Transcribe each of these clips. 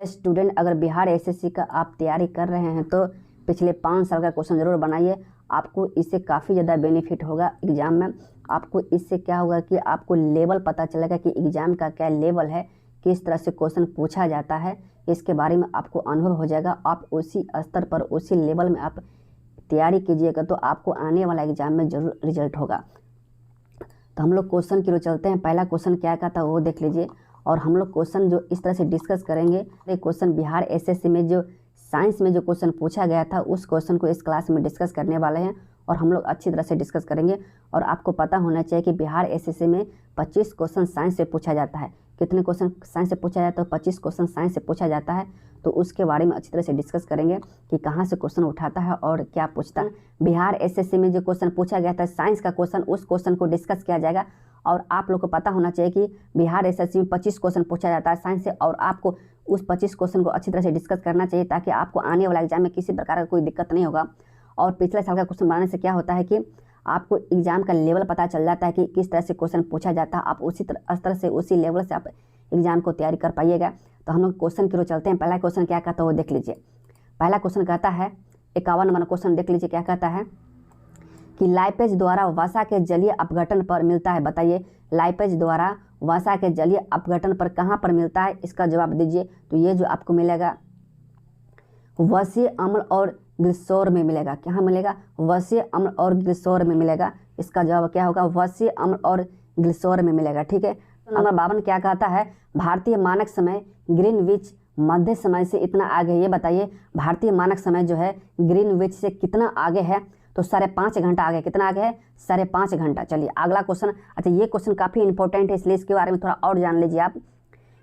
Student, अगर Bihar SSC का आप तैयारी कर रहे हैं तो पिछले 5 साल का क्वेश्चन ज़रूर बनाइए। आपको इससे काफ़ी ज़्यादा बेनिफिट होगा एग्ज़ाम में। आपको इससे क्या होगा कि आपको लेवल पता चलेगा कि एग्ज़ाम का क्या लेवल है, किस तरह से क्वेश्चन पूछा जाता है, इसके बारे में आपको अनुभव हो जाएगा। आप उसी स्तर पर, उसी लेवल में आप तैयारी कीजिएगा तो आपको आने वाला एग्ज़ाम में ज़रूर रिजल्ट होगा। तो हम लोग क्वेश्चन की ओर चलते हैं। पहला क्वेश्चन क्या का था वो देख लीजिए, और हम लोग क्वेश्चन जो इस तरह से डिस्कस करेंगे। ये क्वेश्चन बिहार एसएससी में जो साइंस में जो क्वेश्चन पूछा गया था उस क्वेश्चन को इस क्लास में डिस्कस करने वाले हैं, और हम लोग अच्छी तरह से डिस्कस करेंगे। और आपको पता होना चाहिए कि बिहार एसएससी में 25 क्वेश्चन साइंस से पूछा जाता है। कितने क्वेश्चन साइंस से पूछा जाता है? 25 क्वेश्चन साइंस से पूछा जाता है। तो उसके बारे में अच्छी तरह से डिस्कस करेंगे कि कहाँ से क्वेश्चन उठाता है और क्या पूछता है। बिहार एसएससी में जो क्वेश्चन पूछा गया था साइंस का क्वेश्चन, उस क्वेश्चन को डिस्कस किया जाएगा। और आप लोग को पता होना चाहिए कि बिहार एसएससी में 25 क्वेश्चन पूछा जाता है साइंस से, और आपको उस 25 क्वेश्चन को अच्छी तरह से डिस्कस करना चाहिए ताकि आपको आने वाला एग्जाम में किसी प्रकार का कोई दिक्कत नहीं होगा। और पिछले साल का क्वेश्चन बनाने से क्या होता है कि आपको एग्जाम का लेवल पता चल जाता है कि किस तरह से क्वेश्चन पूछा जाता है। आप उसी स्तर से, उसी लेवल से आप एग्जाम को तैयारी कर पाइएगा। तो हम लोग क्वेश्चन की ओर चलते हैं। पहला क्वेश्चन क्या कहता है वो देख लीजिए। पहला क्वेश्चन कहता है 51 नंबर क्वेश्चन देख लीजिए। क्या कहता है कि लाइपेज द्वारा वसा के जलीय अपघटन पर मिलता है। बताइए, लाइपेज द्वारा वसा के जलीय अपघटन पर कहाँ पर मिलता है, इसका जवाब दीजिए। तो ये जो आपको मिलेगा वसीय अम्ल और ग्लिसरॉल में मिलेगा। कहाँ मिलेगा? वसीय अम्ल और ग्लिसरॉल में मिलेगा। इसका जवाब क्या होगा? वसीय अम्ल और ग्लिसरॉल में मिलेगा। ठीक है। नंबर 52 क्या कहता है? भारतीय मानक समय ग्रीनविच मध्य समय से इतना आगे है। ये बताइए, भारतीय मानक समय जो है ग्रीनविच से कितना आगे है? तो 5.5 घंटा आगे। कितना आगे है? 5.5 घंटा। चलिए अगला क्वेश्चन। अच्छा, ये क्वेश्चन काफ़ी इंपॉर्टेंट है, इसलिए इसके बारे में थोड़ा और जान लीजिए आप।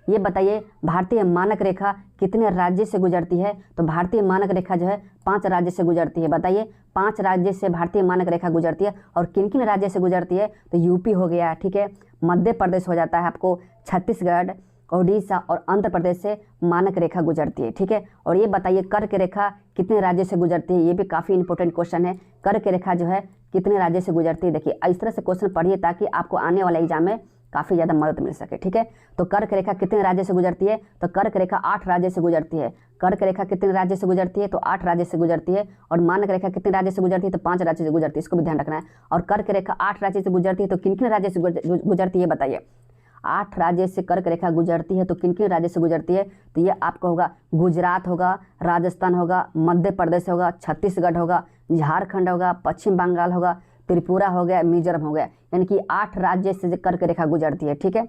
ये बताइए, भारतीय मानक रेखा कितने राज्य से गुजरती है? तो भारतीय मानक रेखा जो है 5 राज्य से गुजरती है। बताइए, 5 राज्य से भारतीय मानक रेखा गुजरती है। और किन किन राज्य से गुजरती है? तो यूपी हो गया, ठीक है, मध्य प्रदेश हो जाता है आपको, छत्तीसगढ़, ओडिशा और आंध्र प्रदेश से मानक रेखा गुजरती है। ठीक है। और ये बताइए, कर्क रेखा कितने राज्य से गुजरती है? ये भी काफ़ी इंपॉर्टेंट क्वेश्चन है। कर्क रेखा जो है कितने राज्य से गुजरती है? देखिए इस तरह से क्वेश्चन पढ़िए ताकि आपको आने वाले एग्जाम में काफ़ी ज़्यादा मदद मिल सके। ठीक है। तो कर्क रेखा कितने राज्य से गुजरती है? तो कर्क रेखा 8 राज्य से गुजरती है। कर्क रेखा कितने राज्य से गुजरती है? तो 8 राज्य से गुजरती है। और मानक रेखा कितने राज्य से गुजरती है? तो 5 राज्य से गुजरती है। इसको भी ध्यान रखना है। और कर्क रेखा 8 राज्य से गुजरती है तो किन किन राज्य से गुजरती है बताइए? 8 राज्य से कर्क रेखा गुजरती है तो किन किन राज्य से गुजरती है? तो ये आपका होगा गुजरात होगा, राजस्थान होगा, मध्य प्रदेश होगा, छत्तीसगढ़ होगा, झारखंड होगा, पश्चिम बंगाल होगा, त्रिपुरा हो गया, मिजोरम हो गया। यानी कि 8 राज्य से कर्क रेखा गुजरती है। ठीक है।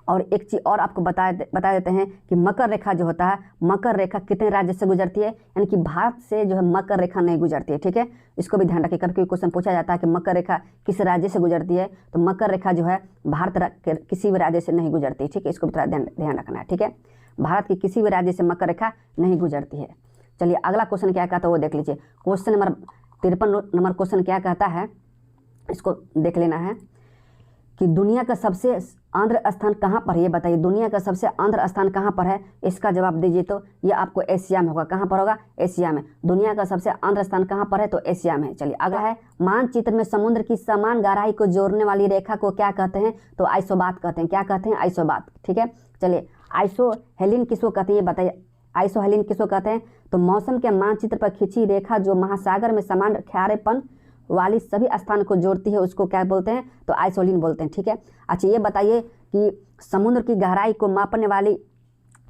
और एक चीज़ और आपको बता देते हैं कि मकर रेखा जो होता है, मकर रेखा कितने राज्य से गुजरती है? यानी कि भारत से जो है मकर रेखा नहीं गुजरती है। ठीक है। इसको भी ध्यान रखिए, कभी क्वेश्चन पूछा जाता है कि मकर रेखा किस राज्य से गुजरती है, तो मकर रेखा जो है भारत के किसी भी राज्य से नहीं गुजरती। ठीक है। इसको भी थोड़ा ध्यान रखना है। ठीक है। भारत के किसी भी राज्य से मकर रेखा नहीं गुजरती है। चलिए अगला क्वेश्चन क्या कहता है वो देख लीजिए। क्वेश्चन नंबर 53 नंबर क्वेश्चन क्या कहता है, इसको देख लेना है कि दुनिया का सबसे आंध्र स्थान कहाँ पर है? ये बताइए, दुनिया का सबसे आंध्र स्थान कहाँ पर है? इसका जवाब दीजिए। तो ये आपको एशिया में होगा। कहाँ पर होगा? एशिया में। दुनिया का सबसे आंध्र स्थान कहाँ पर है? तो एशिया में है। चलिए अगला है, मानचित्र में समुद्र की समान गहराई को जोड़ने वाली रेखा को क्या कहते हैं? तो आइसोबात कहते हैं। क्या कहते हैं? आइसोबात। ठीक है। चलिए आइसोहेलिन किसको कहते हैं ये बताइए। आइसोहेलिन किसको कहते हैं? तो मौसम के मानचित्र पर खींची रेखा जो महासागर में समान खारेपन वाली सभी स्थान को जोड़ती है उसको क्या बोलते हैं? तो आइसोलिन बोलते हैं। ठीक है। अच्छा, ये बताइए कि समुद्र की गहराई को मापने वाली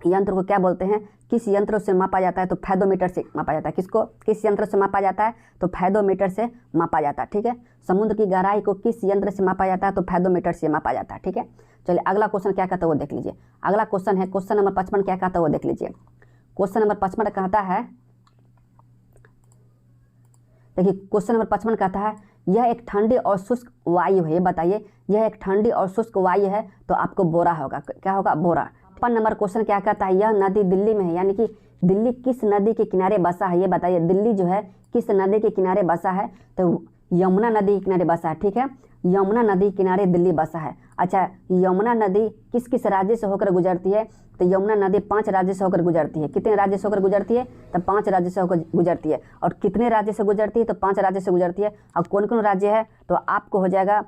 यंत्र को क्या बोलते हैं? किस यंत्र से मापा जाता है? तो फैदोमीटर से मापा जाता है। किसको, किस यंत्र से मापा जाता है? तो फैदोमीटर से मापा जाता है। ठीक है। समुद्र की गहराई को किस यंत्र से मापा जाता है? तो फैदोमीटर से मापा जाता है। ठीक है। चलिए अगला क्वेश्चन क्या कहता है वो देख लीजिए। अगला क्वेश्चन है क्वेश्चन नंबर 55 क्या कहता है वो देख लीजिए। क्वेश्चन नंबर 55 कहता है, देखिए क्वेश्चन नंबर 55 कहता है, यह एक ठंडी और शुष्क वायु है। ये बताइए, यह एक ठंडी और शुष्क वायु है तो आपको बोरा होगा। क्या होगा? बोरा। 55 नंबर क्वेश्चन क्या कहता है, यह नदी दिल्ली में है। यानी कि दिल्ली किस नदी के किनारे बसा है? ये बताइए, दिल्ली जो है किस नदी के किनारे बसा है? तो यमुना नदी के किनारे बसा है। ठीक है। यमुना नदी के किनारे दिल्ली बसा है। अच्छा, यमुना नदी किस किस राज्य से होकर गुजरती है? तो यमुना नदी 5 राज्य से होकर गुजरती है। कितने राज्य से होकर गुजरती है? तो 5 राज्य से होकर गुजरती है। और कितने राज्य से गुजरती है? तो 5 राज्य से गुजरती है। और कौन कौन राज्य है? तो आपको हो जाएगा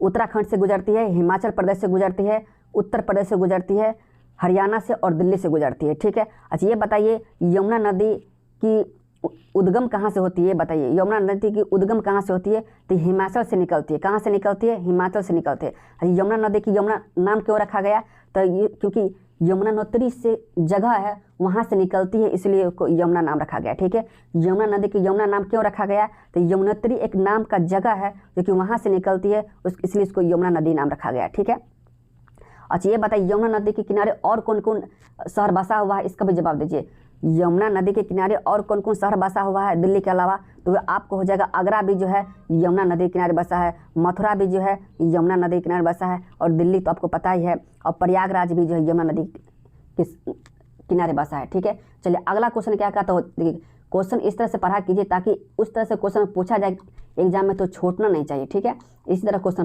उत्तराखंड से गुजरती है, हिमाचल प्रदेश से गुजरती है, उत्तर प्रदेश से गुजरती है, हरियाणा से और दिल्ली से गुजरती है, ठीक है। अच्छा ये बताइए यमुना नदी की उद्गम कहाँ से होती है, बताइए यमुना नदी की उद्गम कहाँ से होती है, तो हिमाचल से निकलती है। कहाँ से निकलती है, हिमाचल से निकलती है। यमुना नदी की यमुना नाम क्यों रखा गया, तो ये क्योंकि यमुनोत्री से जगह है वहाँ से निकलती है, इसलिए उसको यमुना नाम रखा गया, ठीक है। यमुना नदी की यमुना नाम क्यों रखा गया, तो यमुनोत्री एक नाम का जगह है जो कि वहाँ से निकलती है, इसलिए इसको यमुना नदी नाम रखा गया, ठीक है। अच्छा ये बताइए यमुना नदी के किनारे और कौन कौन शहर बसा हुआ है, इसका भी जवाब दीजिए। यमुना नदी के किनारे और कौन कौन शहर बसा हुआ है दिल्ली के अलावा, तो आपको हो जाएगा आगरा भी जो है यमुना नदी के किनारे बसा है, मथुरा भी जो है यमुना नदी के किनारे बसा है, और दिल्ली तो आपको पता ही है, और प्रयागराज भी जो है यमुना नदी के किनारे बसा है, ठीक है। चलिए अगला क्वेश्चन क्या कहता हो, देखिए क्वेश्चन इस तरह से पढ़ा कीजिए ताकि उस तरह से क्वेश्चन पूछा जाए एग्जाम में, तो छोड़ना नहीं चाहिए, ठीक है। इसी तरह क्वेश्चन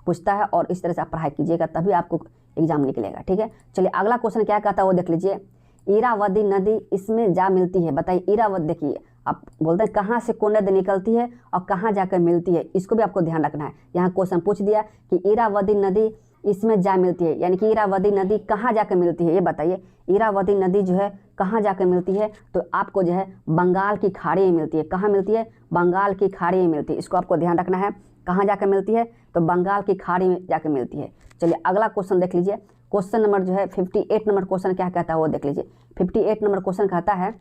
पूछता है और इस तरह से आप पढ़ाई कीजिएगा तभी आपको एग्जाम निकलेगा, ठीक है। चलिए अगला क्वेश्चन क्या कहता है वो देख लीजिए। इरावदी नदी इसमें जा मिलती है, बताइए इरावदी, देखिए आप बोलते हैं कहाँ से कौन नदी निकलती है और कहाँ जाकर मिलती है, इसको भी आपको ध्यान रखना है। यहाँ क्वेश्चन पूछ दिया कि इरावदी नदी इसमें जा मिलती है, यानी कि इरावदी नदी कहाँ जाकर मिलती है, ये बताइए इरावदी नदी जो है कहाँ जाकर मिलती है, तो आपको जो है बंगाल की खाड़ी में मिलती है। कहाँ मिलती है, बंगाल की खाड़ी में मिलती है, इसको आपको ध्यान रखना है। कहाँ जाकर मिलती है, तो बंगाल की खाड़ी में जाकर मिलती है। चलिए अगला क्वेश्चन देख लीजिए, क्वेश्चन नंबर जो है 58 नंबर क्वेश्चन क्या कहता है वो देख लीजिए। 58 नंबर क्वेश्चन कहता है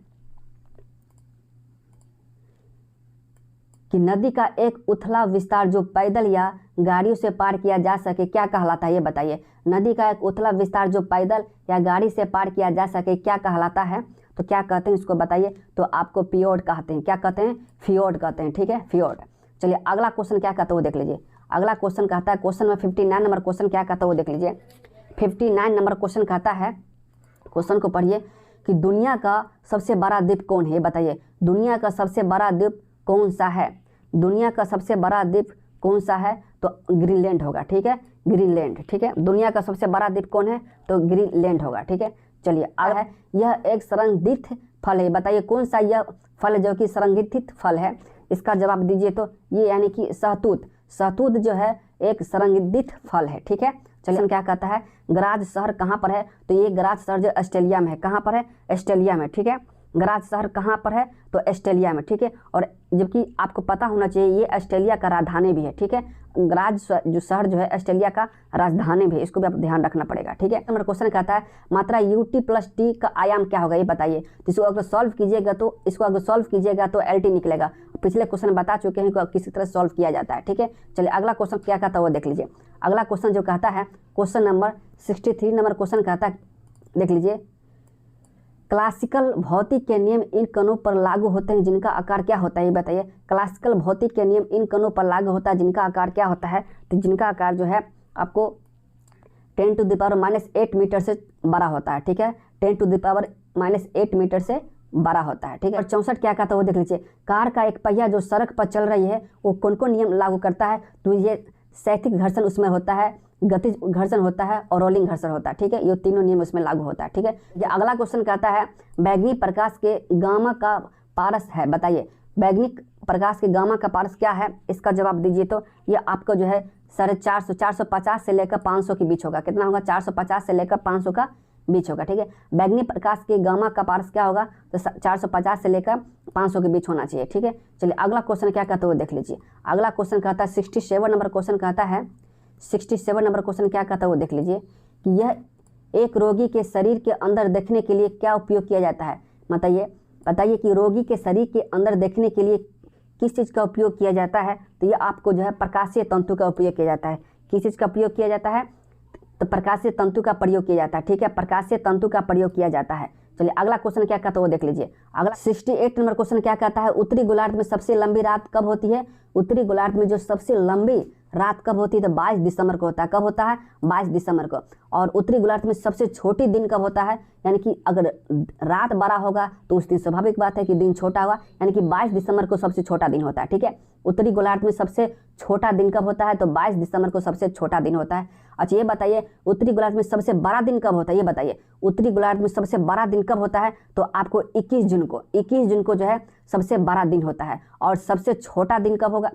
कि नदी का एक उथला विस्तार जो पैदल या गाड़ियों से पार किया जा सके क्या कहलाता है, ये बताइए। नदी का एक उथला विस्तार जो पैदल या गाड़ी से पार किया जा सके क्या कहलाता है, तो क्या कहते हैं इसको बताइए, तो आपको फियोर्ड कहते हैं। क्या कहते हैं, फियोर्ड कहते हैं, ठीक है, फियोर्ड। चलिए अगला क्वेश्चन क्या कहता है वो देख लीजिए। अगला क्वेश्चन कहता है, क्वेश्चन में 59 नंबर क्वेश्चन क्या कहता है वो देख लीजिए। 59 नंबर क्वेश्चन कहता है, क्वेश्चन को पढ़िए कि दुनिया का सबसे बड़ा द्वीप कौन है, बताइए दुनिया का सबसे बड़ा द्वीप कौन सा है। दुनिया का सबसे बड़ा द्वीप कौन सा है, तो ग्रीनलैंड होगा, ठीक है, ग्रीनलैंड, ठीक है। दुनिया का सबसे बड़ा द्वीप कौन है, तो ग्रीनलैंड होगा, ठीक है। चलिए आगे है, यह एक संरक्षित फल है, बताइए कौन सा यह फल जो कि संरक्षित फल है, इसका जवाब दीजिए। तो ये यानी कि सहतूत, सहतूत जो है एक संरक्षित फल है, ठीक है। चलिए क्या कहता है, गराज शहर कहाँ पर है, तो ये गराज शहर जो ऑस्ट्रेलिया में है, कहाँ पर है, ऑस्ट्रेलिया में, ठीक है। गराज शहर कहाँ पर है, तो ऑस्ट्रेलिया में, ठीक है। और जबकि आपको पता होना चाहिए ये ऑस्ट्रेलिया का राजधानी भी है, ठीक है। गराज जो शहर जो है ऑस्ट्रेलिया का राजधानी भी है, इसको भी आप ध्यान रखना पड़ेगा, ठीक है। नंबर क्वेश्चन कहता है मात्रा UT+T का आयाम क्या होगा, ये बताइए। तो इसको अगर सॉल्व कीजिएगा तो तो LT निकलेगा। पिछले क्वेश्चन बता चुके हैं किसी तरह सॉल्व किया जाता है, ठीक है। चलिए अगला क्वेश्चन क्या कहता है वो देख लीजिए। अगला क्वेश्चन जो कहता है क्वेश्चन नंबर 63 नंबर क्वेश्चन कहता है, देख लीजिए। क्लासिकल भौतिक के नियम इन कणों पर लागू होते हैं जिनका आकार क्या होता है, ये बताइए। क्लासिकल भौतिक के नियम इन कणों पर लागू होता है जिनका आकार क्या होता है, तो जिनका आकार जो है आपको 10⁻⁻8 मीटर से बड़ा होता है, ठीक है। 10⁻⁸ मीटर से बड़ा होता है, ठीक है। और 64 क्या कहता है वो देख लीजिए। कार का एक पहिया जो सड़क पर चल रही है वो कौन कौन नियम लागू करता है, तो ये स्थैतिक घर्षण उसमें होता है, गतिज घर्षण होता है और रोलिंग घर्षण होता है, ठीक है। ये तीनों नियम उसमें लागू होता है, ठीक है। ये अगला क्वेश्चन कहता है बैगनी प्रकाश के गामा का पारस है, बताइए बैगनी प्रकाश के गामा का पारस क्या है, इसका जवाब दीजिए। तो ये आपको जो है 450 से लेकर 500 के बीच होगा। कितना होगा, 450 से लेकर 500 का बीच होगा, ठीक है। बैगनी प्रकाश के गामा का पारस क्या होगा, तो 450 से लेकर 500 के बीच होना चाहिए, ठीक है। चलिए अगला क्वेश्चन क्या कहता है वो देख लीजिए। अगला क्वेश्चन कहता है 67 नंबर क्वेश्चन कहता है, 67 नंबर क्वेश्चन क्या कहता है वो देख लीजिए कि यह एक रोगी के शरीर के अंदर देखने के लिए क्या उपयोग किया जाता है, बताइए कि रोगी के शरीर के अंदर देखने के लिए किस चीज़ का उपयोग किया जाता है, तो ये आपको जो है प्रकाशीय तंतु का उपयोग किया जाता है। किस चीज़ का प्रयोग किया जाता है, तो प्रकाशीय तंतु का प्रयोग किया जाता है, ठीक है, प्रकाशीय तंतु का प्रयोग किया जाता है। चलिए अगला क्वेश्चन क्या कहता है वो देख लीजिए। अगला 68 नंबर क्वेश्चन क्या कहता है, उत्तरी गोलार्ध में सबसे लंबी रात कब होती है। उत्तरी गोलार्ध में जो सबसे लंबी रात कब होती है, तो 22 दिसंबर को होता है। कब होता है, 22 दिसंबर को। और उत्तरी गोलार्ध में सबसे छोटी दिन कब होता है, यानी कि अगर रात बड़ा होगा तो उस दिन स्वाभाविक बात है कि दिन छोटा होगा, यानी कि 22 दिसंबर को सबसे छोटा दिन होता है, ठीक है। उत्तरी गोलार्ध में सबसे छोटा दिन कब होता है, तो 22 दिसंबर को सबसे छोटा दिन होता है। अच्छा ये बताइए उत्तरी गोलार्ध में सबसे बड़ा दिन कब होता है, ये बताइए उत्तरी गोलार्ध में सबसे बड़ा दिन कब होता है, तो आपको 21 जून को जो है सबसे बड़ा दिन होता है। और सबसे छोटा दिन कब होगा,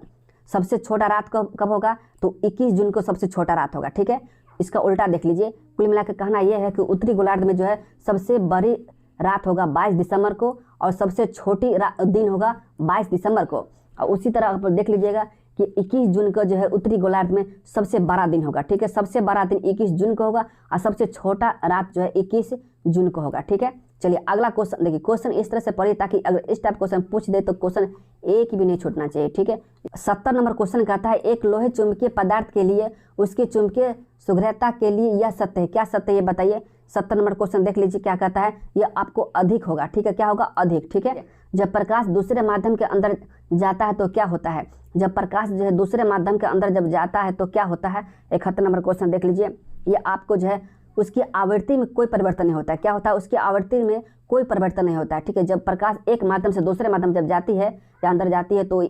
सबसे छोटा रात कब होगा, तो 21 जून को सबसे छोटा रात होगा, ठीक है। इसका उल्टा देख लीजिए। कुल मिलाकर कहना यह है कि उत्तरी गोलार्ध में जो है सबसे बड़ी रात होगा 22 दिसंबर को और सबसे छोटी दिन होगा 22 दिसंबर को। और उसी तरह आप देख लीजिएगा कि 21 जून को जो है उत्तरी गोलार्ध में सबसे बड़ा दिन होगा। ठीक है, सबसे बड़ा दिन 21 जून को होगा और सबसे छोटा रात जो है 21 जून को होगा। ठीक है, चलिए अगला क्वेश्चन देखिए। क्वेश्चन इस तरह से पढ़िए ताकि अगर इस टाइप क्वेश्चन पूछ दे तो क्वेश्चन एक भी नहीं छूटना चाहिए। ठीक है, 70 नंबर क्वेश्चन कहता है एक लोहे चुंबकीय पदार्थ के लिए उसके चुंबकीय सुघ्रता के लिए यह सत्य है। क्या सत्य है ये बताइए। 70 नंबर क्वेश्चन देख लीजिए क्या कहता है, यह आपको अधिक होगा। ठीक है, क्या होगा, अधिक। ठीक है, जब प्रकाश दूसरे माध्यम के अंदर जाता है तो क्या होता है। जब प्रकाश जो है दूसरे माध्यम के अंदर जब जाता है तो क्या होता है। 71 नंबर क्वेश्चन देख लीजिए। ये आपको जो है उसकी आवृत्ति में कोई परिवर्तन नहीं होता है। क्या होता है, उसकी आवृत्ति में कोई परिवर्तन नहीं होता है। ठीक है, जब प्रकाश एक माध्यम से दूसरे माध्यम जब जाती है या अंदर जाती है तो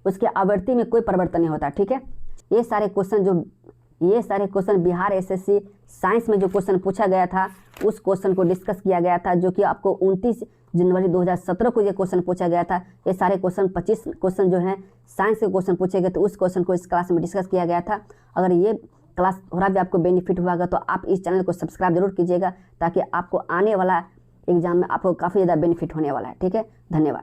उसकी आवृत्ति में कोई परिवर्तन नहीं होता। ठीक है, ये सारे क्वेश्चन बिहार एसएससी साइंस में जो क्वेश्चन पूछा गया था उस क्वेश्चन को डिस्कस किया गया था, जो कि आपको 29 जनवरी 2017 को ये क्वेश्चन पूछा गया था। ये सारे क्वेश्चन 25 क्वेश्चन जो हैं साइंस के क्वेश्चन पूछे गए, तो उस क्वेश्चन को इस क्लास में डिस्कस किया गया था। अगर ये क्लास थोड़ा भी आपको बेनिफिट हुआ तो आप इस चैनल को सब्सक्राइब जरूर कीजिएगा ताकि आपको आने वाला एग्जाम में आपको काफ़ी ज़्यादा बेनिफिट होने वाला है। ठीक है, धन्यवाद।